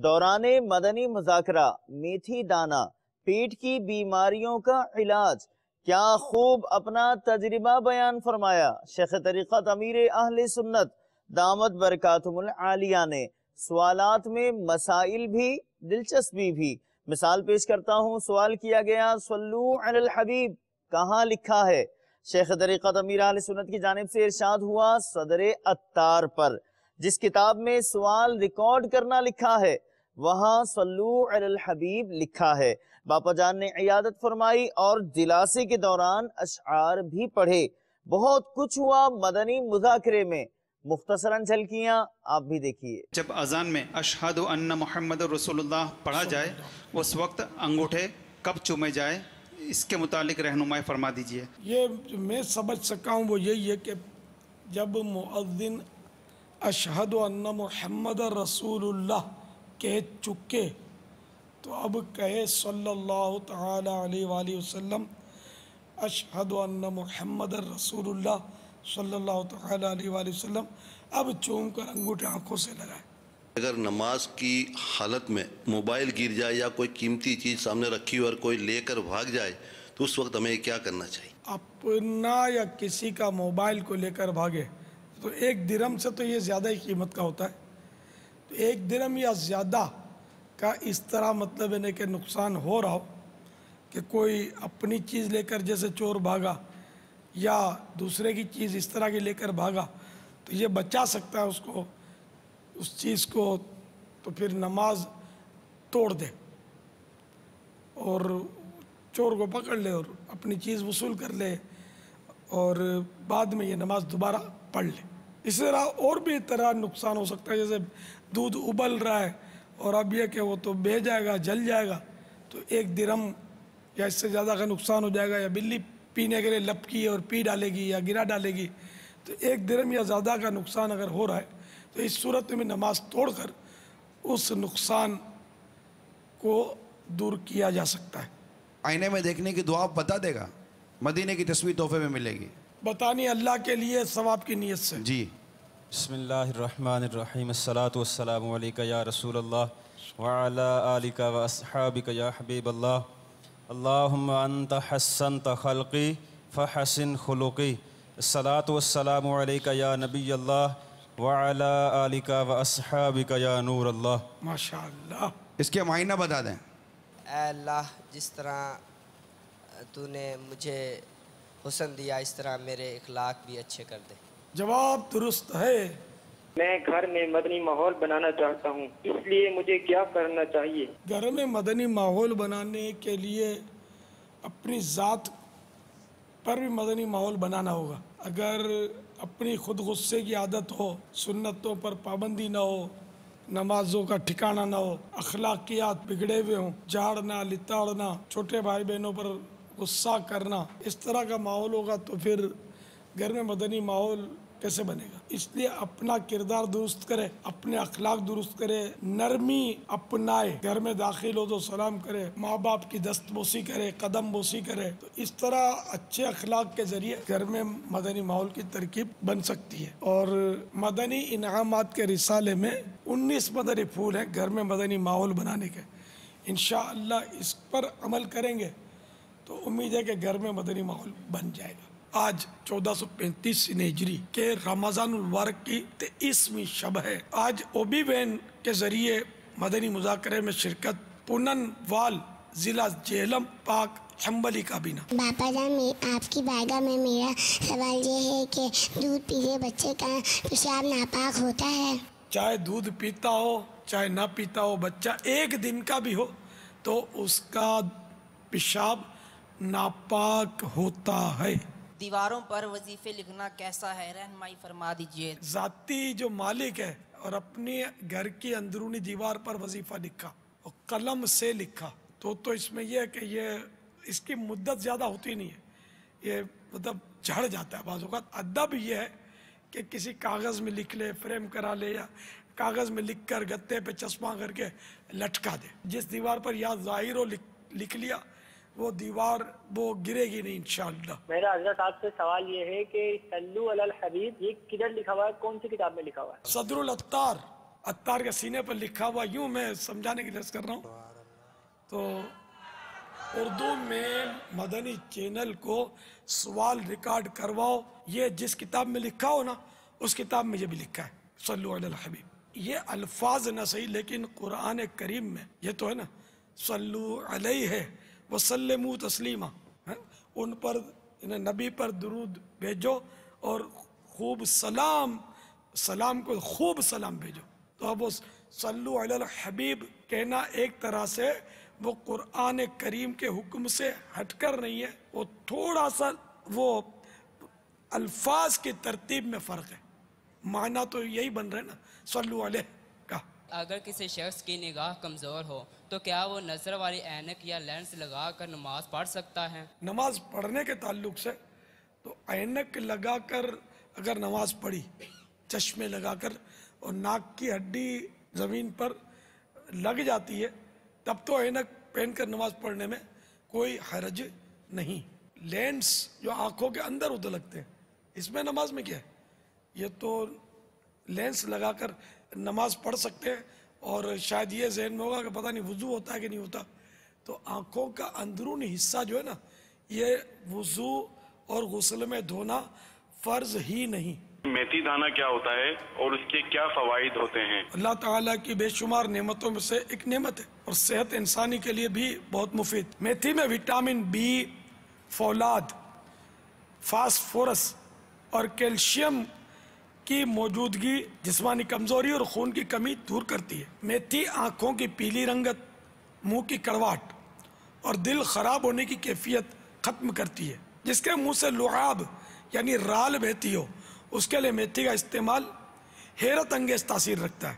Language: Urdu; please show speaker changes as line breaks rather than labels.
دوران مدنی مذاکرہ میتھی دانہ پیٹ کی بیماریوں کا علاج، کیا خوب اپنا تجربہ بیان فرمایا شیخ طریقت امیر اہل سنت دامت برکاتہم العالیہ نے۔ سوالات میں مسائل بھی، دلچسپی بھی۔ مثال پیش کرتا ہوں، سوال کیا گیا صلو علی الحبیب کہاں لکھا ہے؟ شیخ طریقت امیر اہل سنت کی جانب سے ارشاد ہوا صدر عطار پر۔ جس کتاب میں سوال ریکارڈ کرنا لکھا ہے وہاں صلو علی الحبیب لکھا ہے۔ باپا جان نے عیادت فرمائی اور جلاسے کے دوران اشعار بھی پڑھے۔ بہت کچھ ہوا مدنی مذاکرے میں، مختصراً جھلکیاں آپ بھی دیکھیے۔
جب اذان میں اشہد ان محمد رسول اللہ پڑھا جائے اس وقت انگوٹھے کب چومے جائے، اس کے متعلق رہنمائی فرما دیجئے۔
یہ میں سمجھ سکا ہوں وہ یہی ہے کہ جب مؤذن اشہد ان محمد رسول اللہ کہہ چکے تو اب کہے صلی اللہ تعالی علیہ وآلہ وسلم اشہد ان محمد رسول اللہ صلی اللہ تعالی علیہ وآلہ وسلم، اب چوم کر انگوٹھے آنکھوں سے لگائے۔
اگر نماز کی حالت میں موبائل گر جائے یا کوئی قیمتی چیز سامنے رکھی ہو اور کوئی لے کر بھاگ جائے تو اس وقت ہمیں کیا کرنا چاہیے؟
اپنا یا کسی کا موبائل کو لے کر بھاگے تو 1 درہم سے تو یہ زیادہ ہی قیمت کا ہوتا ہے، تو 1 درہم یا زیادہ کا اس طرح مطلب ہے کہ نقصان ہو رہا ہو کہ کوئی اپنی چیز لے کر جیسے چور بھاگا یا دوسرے کی چیز اس طرح کی لے کر بھاگا تو یہ بچا سکتا ہے اس کو، اس چیز کو، تو پھر نماز توڑ دے اور چور کو پکڑ لے اور اپنی چیز وصول کر لے اور بعد میں یہ نماز دوبارہ پڑھ لے۔ اس طرح اور بھی طرح نقصان ہو سکتا ہے، جیسے دودھ ابل رہا ہے اور اب یہ کہ وہ تو بہہ جائے گا، جل جائے گا، تو 1 درہم یا اس سے زیادہ کا نقصان ہو جائے گا، یا بلی پینے کے لیے لپکی اور پی ڈالے گی یا گرا ڈالے گی، تو 1 درہم یا زیادہ کا نقصان اگر ہو رہا ہے تو اس صورت میں نماز توڑ کر اس نقصان کو دور کیا جا سکتا ہے۔
آئینے میں دیکھنے کی دعا بتا دے گا، مدینے کی تصویر تحفے میں ملے گی،
بتانی اللہ کے لیے ثواب کی نیت سے۔
جی۔
بسم اللہ الرحمن الرحیم، الصلاۃ والسلام علیک یا رسول اللہ وعلی آلک و اصحابک یا حبیب اللہ، اللہم انت حسنت خلقی فحسن خلقی، الصلاۃ والسلام علیک یا نبی اللہ وعلی آلک و اصحابک یا نور اللہ۔
ماشاءاللہ۔
اس کے معنی بتا دیں۔
اے اللہ، جس طرح تو نے مجھے حسن دیا اس طرح میرے اخلاق بھی اچھے کر دے۔
جواب درست ہے۔
میں گھر میں مدنی ماحول بنانا چاہتا ہوں، اس لیے مجھے کیا کرنا چاہیے؟
گھر میں مدنی ماحول بنانے کے لیے اپنی ذات پر بھی مدنی ماحول بنانا ہوگا۔ اگر اپنی خود غصے کی عادت ہو، سنتوں پر پابندی نہ ہو، نمازوں کا ٹھکانہ نہ ہو، اخلاقیات بگڑے ہوئے ہوں، جھاڑنا، لتاڑنا، چھوٹے بھائی بہنوں پر غصہ کرنا، اس طرح کا ماحول ہوگا تو پھر گھر میں مدنی ماحول کیسے بنے گا؟ اس لیے اپنا کردار درست کرے، اپنے اخلاق درست کرے، نرمی اپنائے، گھر میں داخل ہو تو سلام کرے، ماں باپ کی دست بوسی کرے، قدم بوسی کرے، تو اس طرح اچھے اخلاق کے ذریعے گھر میں مدنی ماحول کی ترکیب بن سکتی ہے۔ اور مدنی انعامات کے رسالے میں 19 مدنی پھول ہیں گھر میں مدنی ماحول بنانے کے، انشاءاللہ اس پر عمل کریں گے تو امید ہے کہ گھر میں مدنی ماحول بن جائے گا۔ آج 1435 ہجری کے رمضان المبارک کی 23ویں شب ہے۔ آج اوبی بین کے ذریعے مدنی مذاکرے میں شرکت، پونن وال، ضلع جہلم، پاک حنبلی کابینہ۔
باپا جان، آپ کی بارگاہ میں میرا سوال یہ ہے کہ دودھ پیتے بچے کا پیشاب ناپاک ہوتا ہے؟
چاہے دودھ پیتا ہو چاہے نہ پیتا ہو، بچہ 1 دن کا بھی ہو تو اس کا پیشاب ناپاک ہوتا ہے۔
دیواروں پر وظیفے لکھنا کیسا ہے؟ رہنمائی فرما دیجئے۔
ذاتی جو مالک ہے اور اپنی گھر کی اندرونی دیوار پر وظیفہ لکھا اور قلم سے لکھا تو اس میں یہ ہے کہ یہ اس کی مدت زیادہ ہوتی نہیں ہے، یہ مطلب جھڑ جاتا ہے بعض اوقات۔ ادب یہ ہے کہ کسی کاغذ میں لکھ لے، فریم کرا لے، یا کاغذ میں لکھ کر گتے پہ چسپاں کر کے لٹکا دے۔ جس دیوار پر یا ظاہر ہو لکھ لیا وہ دیوار وہ گرے گی نہیں انشاءاللہ۔
میرا حضرت آپ سے سوال یہ ہے کہ صلو علی الحبیب یہ کدھر لکھا ہوا ہے، کون سی کتاب میں لکھا ہوا ہے؟
صدر العطار عطار کے سینے پر لکھا ہوا یوں، میں سمجھانے کی عرض کر رہا ہوں. تو اردو میں مدنی چینل کو سوال ریکارڈ کرواؤ، یہ جس کتاب میں لکھا ہو نا اس کتاب میں یہ بھی لکھا ہے صلو علی الحبیب. یہ الفاظ نہ صحیح لیکن قرآن کریم میں یہ تو ہے نا صلو علیہ وسلموا تسلیما، ان پر نبی پر درود بھیجو اور خوب سلام کو خوب سلام بھیجو. تو اب وہ صلو علی الحبیب کہنا ایک طرح سے وہ قرآن کریم کے حکم سے ہٹ کر نہیں ہے، وہ تھوڑا سا وہ الفاظ کی ترتیب میں فرق ہے، معنی تو یہی بن رہا ہے نا صلو علیہ کا.
اگر کسی شخص کی نگاہ کمزور ہو تو کیا وہ نظر والی اینک یا لینس لگا کر نماز پڑھ سکتا ہے؟
نماز پڑھنے کے تعلق سے تو اینک لگا کر اگر نماز پڑھی، چشمے لگا کر، اور ناک کی ہڈی زمین پر لگ جاتی ہے، تب تو اینک پہن کر نماز پڑھنے میں کوئی حرج نہیں. لینس جو آنکھوں کے اندر ادھر لگتے ہیں، اس میں نماز میں کیا ہے؟ یہ تو لینس لگا کر نماز پڑھ سکتے ہیں. اور شاید یہ ذہن میں ہوگا کہ پتہ نہیں وضو ہوتا ہے کہ نہیں ہوتا، تو آنکھوں کا اندرونی حصہ جو ہے نا یہ وضو اور غسل میں دھونا فرض ہی نہیں.
میتھی دانہ کیا ہوتا ہے اور اس کے کیا فوائد ہوتے ہیں؟ اللہ
تعالیٰ کی بے شمار نعمتوں میں سے ایک نعمت ہے اور صحت انسانی کے لیے بھی بہت مفید. میتھی میں وٹامن بی، فولاد، فاسفورس اور کیلشیم کی موجودگی جسمانی کمزوری اور خون کی کمی دور کرتی ہے. میتھی آنکھوں کی پیلی رنگت، منہ کی کڑواہٹ اور دل خراب ہونے کی کیفیت ختم کرتی ہے. جس کے منہ سے لعاب یعنی رال بہتی ہو اس کے لیے میتھی کا استعمال حیرت انگیز تاثیر رکھتا ہے.